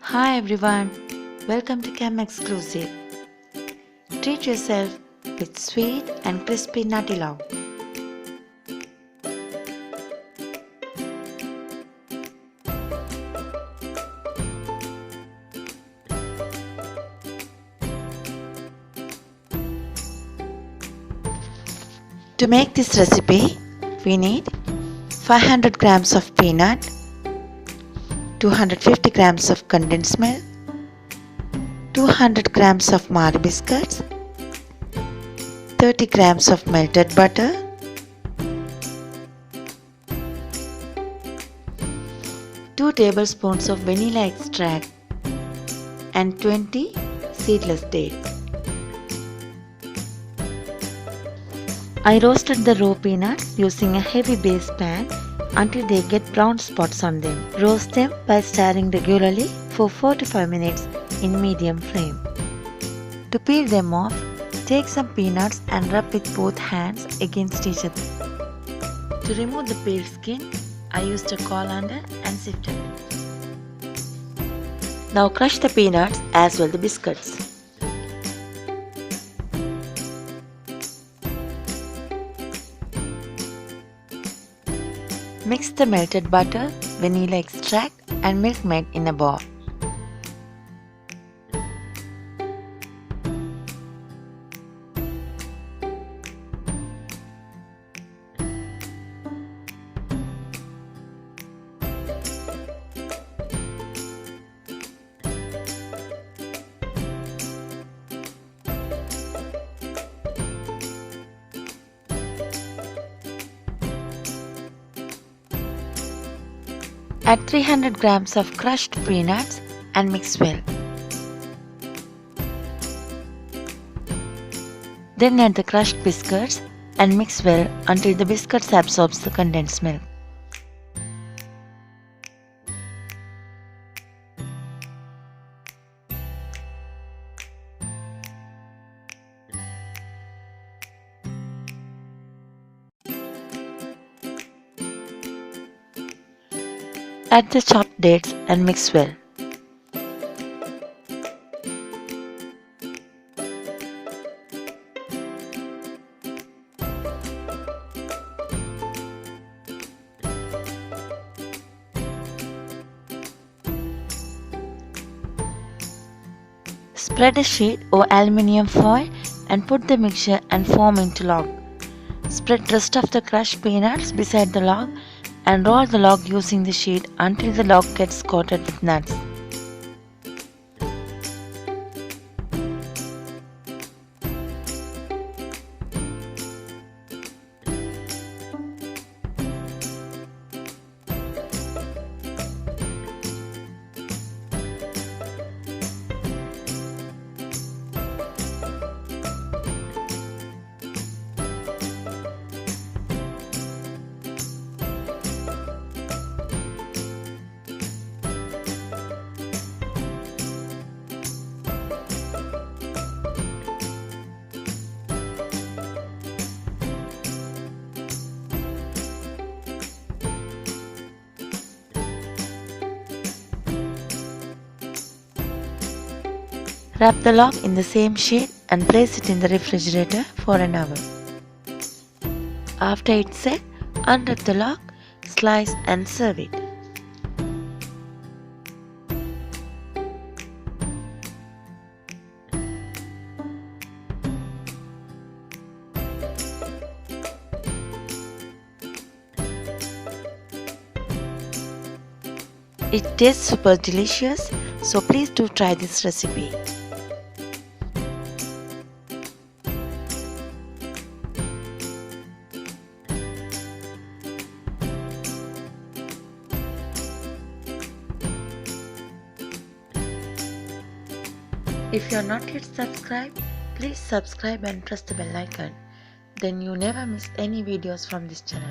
Hi everyone, welcome to Chem Exclusive. Treat yourself with sweet and crispy nutty log. To make this recipe, we need 500 grams of peanut, 250 grams of condensed milk, 200 grams of Marie biscuits, 30 grams of melted butter, 2 tablespoons of vanilla extract and 20 seedless dates. I roasted the raw peanuts using a heavy base pan until they get brown spots on them. Roast them by stirring regularly for 4 to 5 minutes in medium flame. To peel them off, take some peanuts and rub with both hands against each other. To remove the peeled skin, I used a colander and sifted it. Now crush the peanuts as well the biscuits. Mix the melted butter, vanilla extract and milk maid in a bowl. Add 300 grams of crushed peanuts and mix well. Then add the crushed biscuits and mix well until the biscuits absorbs the condensed milk. Add the chopped dates and mix well. Spread a sheet or aluminium foil and put the mixture and form into log. Spread rest of the crushed peanuts beside the log and roll the log using the sheet until the log gets coated with nuts. Wrap the log in the same sheet and place it in the refrigerator for an hour. After it's set, unwrap the log, slice and serve it. It tastes super delicious, so please do try this recipe. If you are not yet subscribed, please subscribe and press the bell icon. Then you never miss any videos from this channel.